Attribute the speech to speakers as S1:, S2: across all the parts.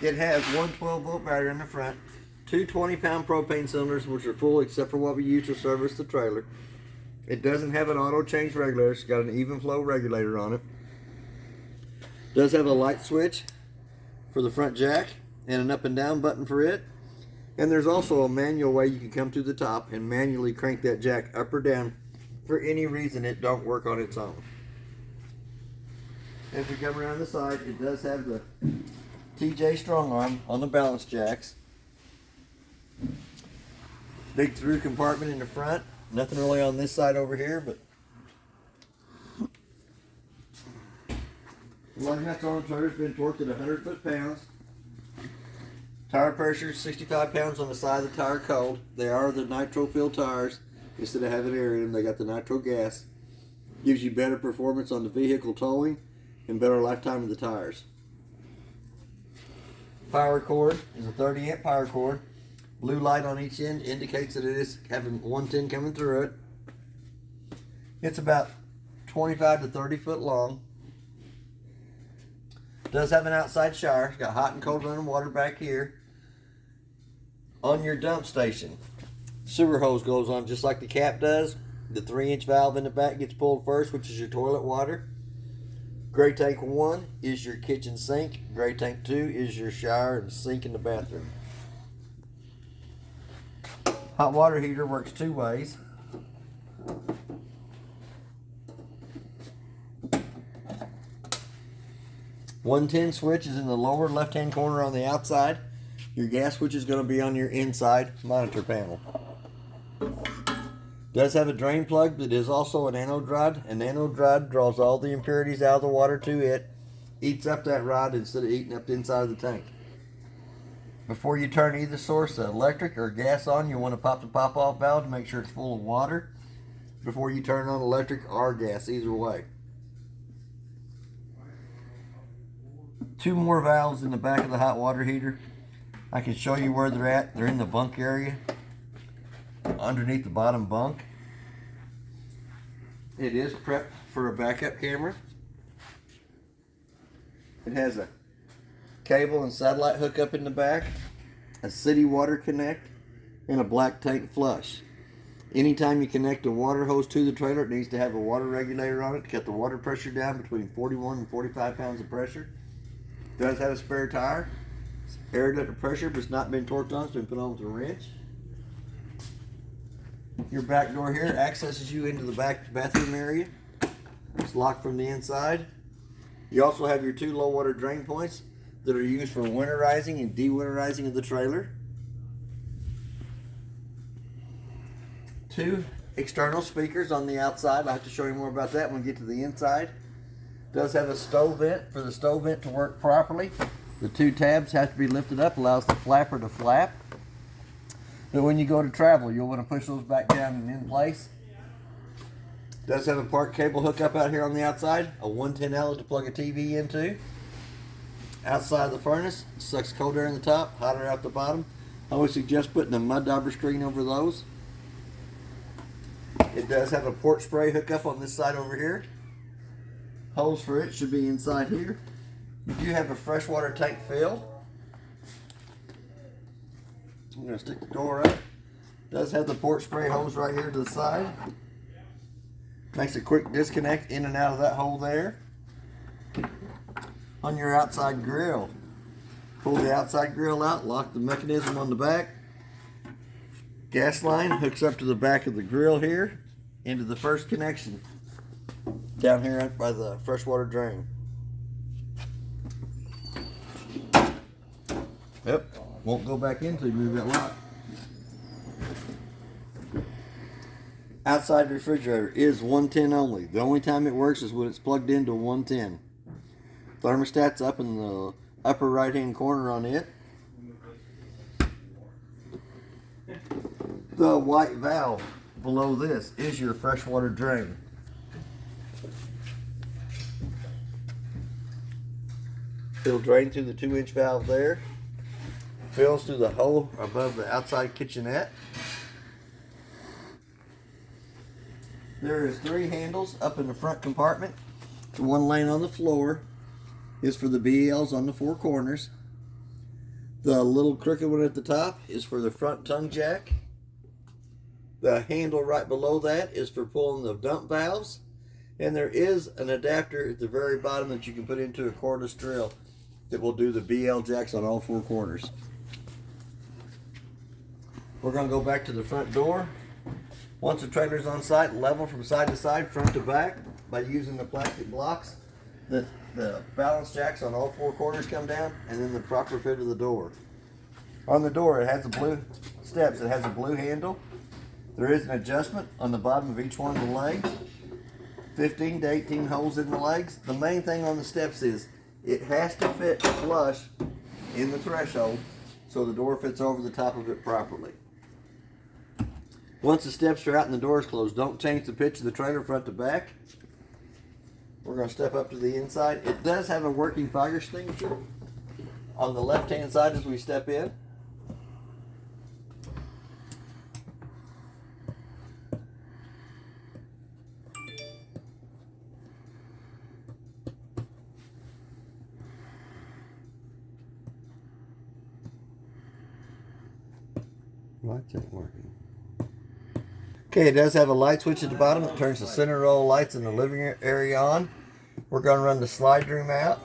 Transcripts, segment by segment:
S1: It has one 12-volt battery in the front, two 20-pound propane cylinders, which are full except for what we use to service the trailer. It doesn't have an auto change regulator. It's got an even flow regulator on it. Does have a light switch for the front jack and an up and down button for it. And there's also a manual way you can come to the top and manually crank that jack up or down for any reason it don't work on its own. As we come around the side, it does have the TJ strong arm on the balance jacks. Big through compartment in the front. Nothing really on this side over here, but lug nuts on the trailer's been torqued at 100 foot-pounds. Tire pressure 65 pounds on the side of the tire cold. They are the nitro-filled tires. Instead of having air in them, they got the nitro gas. Gives you better performance on the vehicle towing and better lifetime of the tires. Power cord is a 30-amp power cord. Blue light on each end indicates that it is having 110 coming through it. It's about 25 to 30 foot long. Does have an outside shower. It's got hot and cold running water back here. On your dump station, sewer hose goes on just like the cap does. The 3-inch valve in the back gets pulled first, which is your toilet water. Gray tank 1 is your kitchen sink. Gray tank 2 is your shower and sink in the bathroom. Hot water heater works 2 ways. .110 switch is in the lower left-hand corner on the outside. Your gas switch is going to be on your inside monitor panel. Does have a drain plug that is also an anode rod. An anode rod draws all the impurities out of the water to it, eats up that rod instead of eating up the inside of the tank. Before you turn either source, electric or gas on, you want to pop the pop-off valve to make sure it's full of water before you turn on electric or gas, either way. 2 more valves in the back of the hot water heater. I can show you where they're at. They're in the bunk area, underneath the bottom bunk. It is prepped for a backup camera. It has a cable and satellite hookup in the back, a city water connect, and a black tank flush. Anytime you connect a water hose to the trailer, it needs to have a water regulator on it to cut the water pressure down between 41 and 45 pounds of pressure. It does have a spare tire. It's aired under pressure, but it's not been torqued on. It's been put on with a wrench. Your back door here accesses you into the back bathroom area. It's locked from the inside. You also have your 2 low water drain points that are used for winterizing and de-winterizing of the trailer. 2 external speakers on the outside. I'll have to show you more about that when we get to the inside. It does have a stove vent. For the stove vent to work properly, the 2 tabs have to be lifted up, allows the flapper to flap. But when you go to travel, you'll want to push those back down and in place. It does have a park cable hookup out here on the outside, a 110 outlet to plug a TV into. Outside of the furnace, sucks cold air in the top, hot air out the bottom. I always suggest putting a mud dauber screen over those. It does have a port spray hookup on this side over here. Holes for it should be inside here. You do have a freshwater tank fill. I'm going to stick the door up. It does have the port spray hose right here to the side. Makes a quick disconnect in and out of that hole there. On your outside grill, pull the outside grill out, lock the mechanism on the back. Gas line hooks up to the back of the grill here into the first connection down here by the freshwater drain. Yep, won't go back in until you move that lock. Outside refrigerator is 110 only. The only time it works is when it's plugged into 110. Thermostat's up in the upper right hand corner on it. The white valve below this is your freshwater drain. It'll drain through the 2-inch valve there. Fills through the hole above the outside kitchenette. There is 3 handles up in the front compartment. The one laying on the floor is for the BLs on the 4 corners. The little crooked one at the top is for the front tongue jack. The handle right below that is for pulling the dump valves. And there is an adapter at the very bottom that you can put into a cordless drill that will do the BL jacks on all four corners. We're going to go back to the front door. Once the trailer's on site, level from side to side, front to back, by using the plastic blocks. The balance jacks on all four corners come down, and then the proper fit of the door. On the door, it has the blue steps. It has a blue handle. There is an adjustment on the bottom of each one of the legs. 15 to 18 holes in the legs. The main thing on the steps is it has to fit flush in the threshold so the door fits over the top of it properly. Once the steps are out and the door is closed, don't change the pitch of the trailer front to back. We're going to step up to the inside. It does have a working fire extinguisher on the left hand side as we step in. Lights ain't working. Okay, it does have a light switch at the bottom that turns the center row lights in the living area on. We're going to run the slide room out.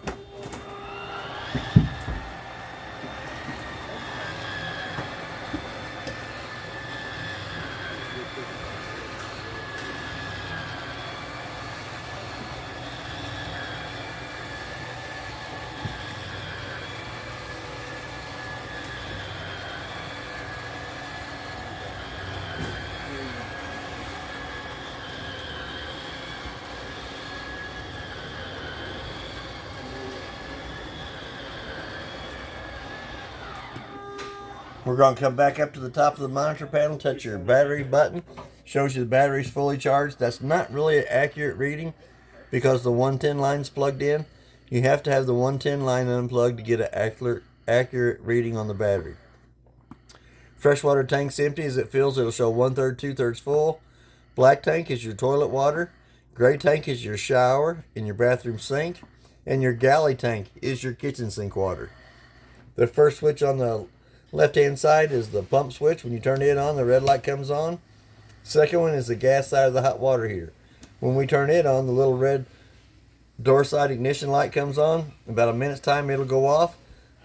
S1: We're going to come back up to the top of the monitor panel, touch your battery button. Shows you the battery's fully charged. That's not really an accurate reading because the 110 line's plugged in. You have to have the 110 line unplugged to get an accurate reading on the battery. Freshwater tank's empty. As it fills, it'll show 1/3, 2/3 full. Black tank is your toilet water. Gray tank is your shower and your bathroom sink. And your galley tank is your kitchen sink water. The first switch on the left-hand side is the pump switch. When you turn it on, the red light comes on. Second one is the gas side of the hot water heater. When we turn it on, the little red door side ignition light comes on. In about a minute's time, it'll go off.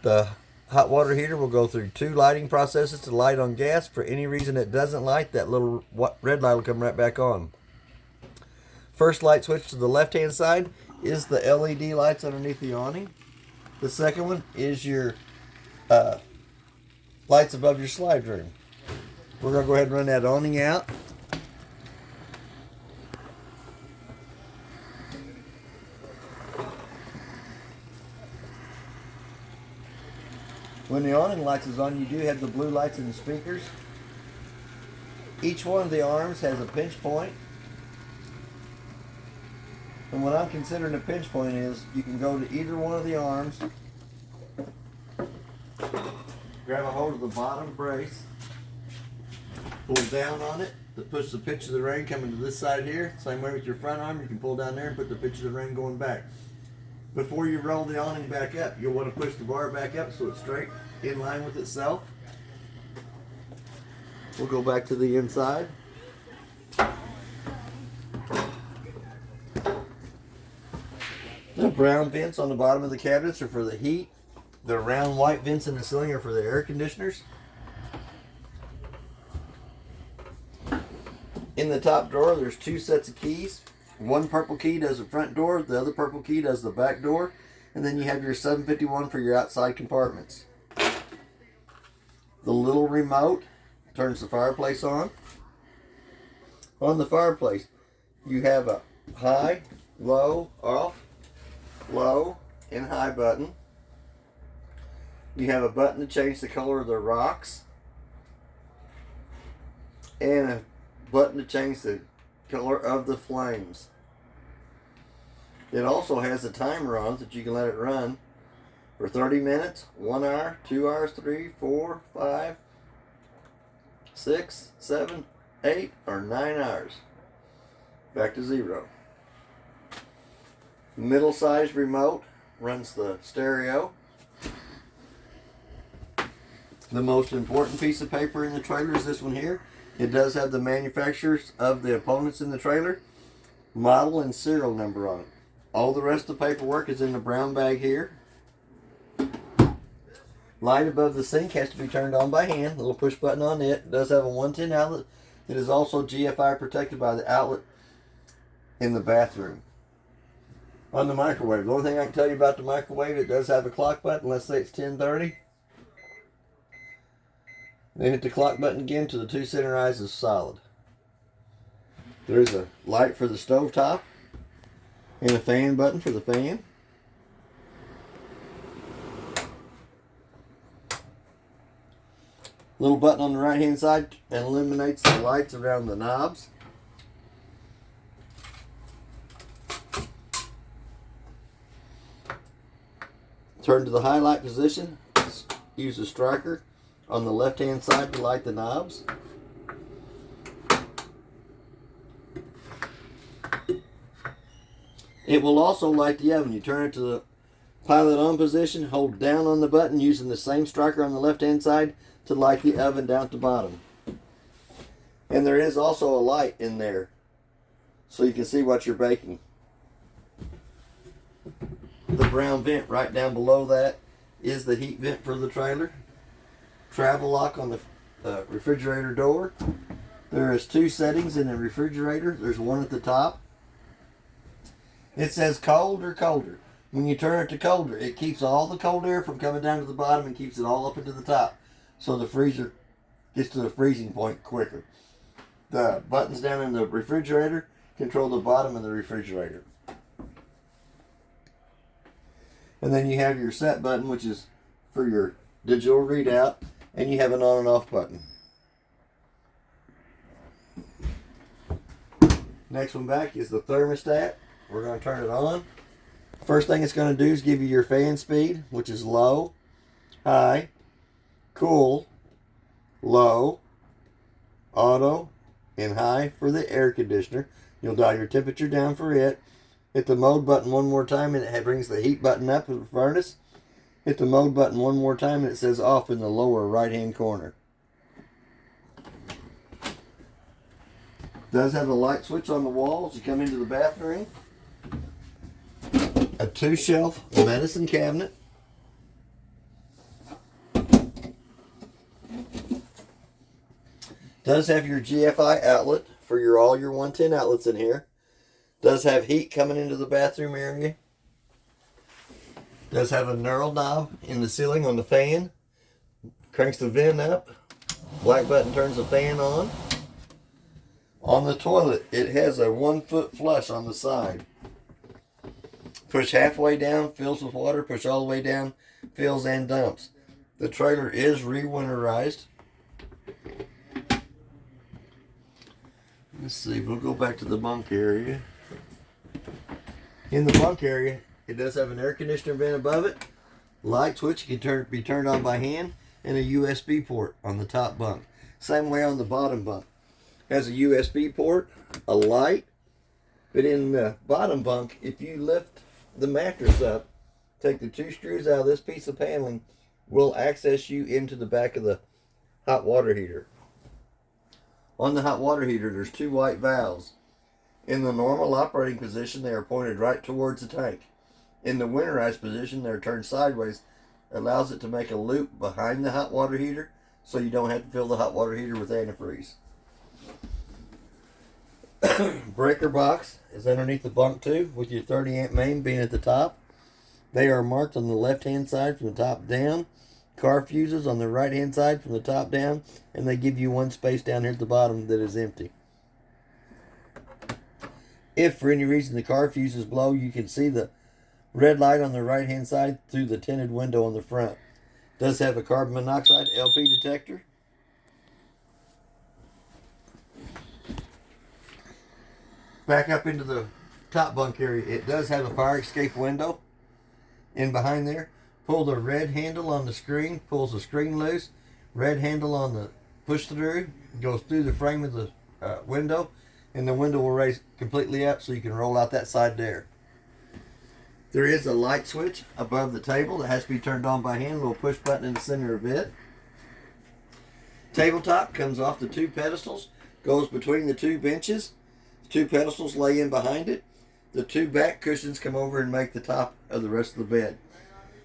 S1: The hot water heater will go through 2 lighting processes to light on gas. For any reason it doesn't light, that little red light will come right back on. First light switch to the left-hand side is the LED lights underneath the awning. The second one is your lights above your slide room. We're going to go ahead and run that awning out. When the awning lights is on, you do have the blue lights in the speakers. Each one of the arms has a pinch point. And what I'm considering a pinch point is you can go to either one of the arms, grab a hold of the bottom brace, pull down on it to push the pitch of the ring coming to this side here. Same way with your front arm, you can pull down there and put the pitch of the ring going back. Before you roll the awning back up, you'll want to push the bar back up so it's straight in line with itself. We'll go back to the inside. The brown vents on the bottom of the cabinets are for the heat. The round white vents in the ceiling are for the air conditioners. In the top drawer, there's 2 sets of keys. One purple key does the front door, the other purple key does the back door, and then you have your 751 for your outside compartments. The little remote turns the fireplace on. On the fireplace, you have a high, low, off, low, and high button. You have a button to change the color of the rocks, and a button to change the color of the flames. It also has a timer on that you can let it run for 30 minutes, 1 hour, 2 hours, 3, 4, 5, 6, 7, 8, or 9 hours. Back to 0. Middle-sized remote runs the stereo. The most important piece of paper in the trailer is this one here. It does have the manufacturers of the opponents in the trailer, model and serial number on it. All the rest of the paperwork is in the brown bag here. Light above the sink has to be turned on by hand. A little push button on it. It does have a 110 outlet. It is also GFI protected by the outlet in the bathroom. On the microwave, the only thing I can tell you about the microwave, it does have a clock button. Let's say it's 10:30. Then hit the clock button again till the 2 center eyes is solid. There's a light for the stove top and a fan button for the fan. Little button on the right hand side and illuminates the lights around the knobs. Turn to the highlight position. Use the striker on the left hand side to light the knobs. It will also light the oven. You turn it to the pilot on position, hold down on the button using the same striker on the left hand side to light the oven down at the bottom. And there is also a light in there so you can see what you're baking. The brown vent right down below that is the heat vent for the trailer. Travel lock on the refrigerator door. There is 2 settings in the refrigerator. There's one at the top. It says cold or colder. When you turn it to colder, it keeps all the cold air from coming down to the bottom and keeps it all up into the top. So the freezer gets to the freezing point quicker. The buttons down in the refrigerator control the bottom of the refrigerator. And then you have your set button, which is for your digital readout, and you have an on and off button. Next one back is the thermostat. We're going to turn it on. First thing it's going to do is give you your fan speed, which is low, high, cool, low, auto, and high for the air conditioner. You'll dial your temperature down for it. Hit the mode button one more time and it brings the heat button up in the furnace. Hit the mode button one more time and it says off in the lower right hand corner. Does have a light switch on the wall as you come into the bathroom. A 2-shelf medicine cabinet. Does have your GFI outlet for all your 110 outlets in here. Does have heat coming into the bathroom area. Does have a knurl knob in the ceiling on the fan. Cranks the vent up. Black button turns the fan on. On the toilet, it has a 1-foot flush on the side. Push halfway down, fills with water. Push all the way down, fills and dumps. The trailer is re-winterized. Let's see, we'll go back to the bunk area. In the bunk area, it does have an air conditioner vent above it, light switch can be turned on by hand, and a USB port on the top bunk. Same way on the bottom bunk. Has a USB port, a light, but in the bottom bunk, if you lift the mattress up, take the 2 screws out of this piece of paneling, will access you into the back of the hot water heater. On the hot water heater, there's 2 white valves. In the normal operating position, they are pointed right towards the tank. In the winterized position, they're turned sideways. Allows it to make a loop behind the hot water heater, so you don't have to fill the hot water heater with antifreeze. Breaker box is underneath the bunk too, with your 30 amp main being at the top. They are marked on the left hand side from the top down. Car fuses on the right hand side from the top down, and they give you one space down here at the bottom that is empty. If for any reason the car fuses blow, you can see the red light on the right hand side through the tinted window on the front. Does have a carbon monoxide LP detector. Back up into the top bunk area, it does have a fire escape window in behind there. Pull the red handle on the screen, pulls the screen loose. Red handle on the push through, goes through the frame of the window, and the window will raise completely up so you can roll out that side there. There is a light switch above the table that has to be turned on by hand, a little push button in the center of it. Tabletop comes off the 2 pedestals, goes between the 2 benches. The 2 pedestals lay in behind it. The 2 back cushions come over and make the top of the rest of the bed.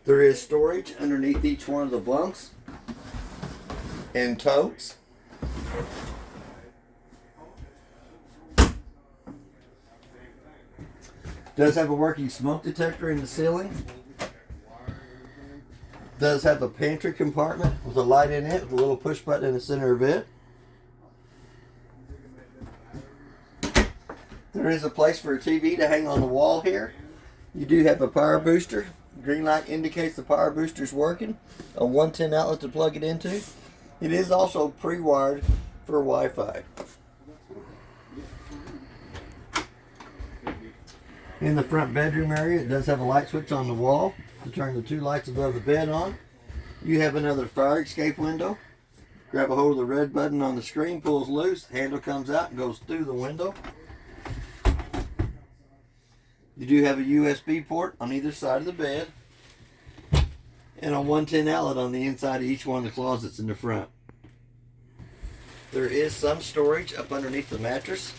S1: There is storage underneath each one of the bunks and totes. Does have a working smoke detector in the ceiling. Does have a pantry compartment with a light in it with a little push button in the center of it. There is a place for a TV to hang on the wall here. You do have a power booster. Green light indicates the power booster is working. A 110 outlet to plug it into. It is also pre-wired for Wi-Fi. In the front bedroom area, it does have a light switch on the wall to turn the 2 lights above the bed on. You have another fire escape window. Grab a hold of the red button on the screen, pulls loose, the handle comes out and goes through the window. You do have a USB port on either side of the bed and a 110 outlet on the inside of each one of the closets in the front. There is some storage up underneath the mattress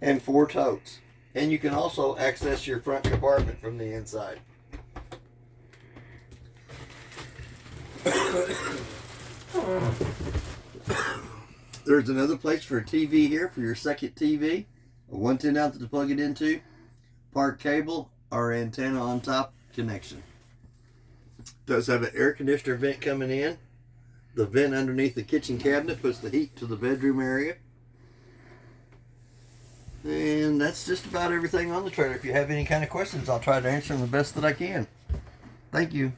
S1: and 4 totes. And you can also access your front compartment from the inside. There's another place for a TV here for your second TV. A 110 outlet to plug it into. Park cable or antenna on top connection. Does have an air conditioner vent coming in. The vent underneath the kitchen cabinet puts the heat to the bedroom area. And that's just about everything on the trailer. If you have any kind of questions, I'll try to answer them the best that I can. Thank you.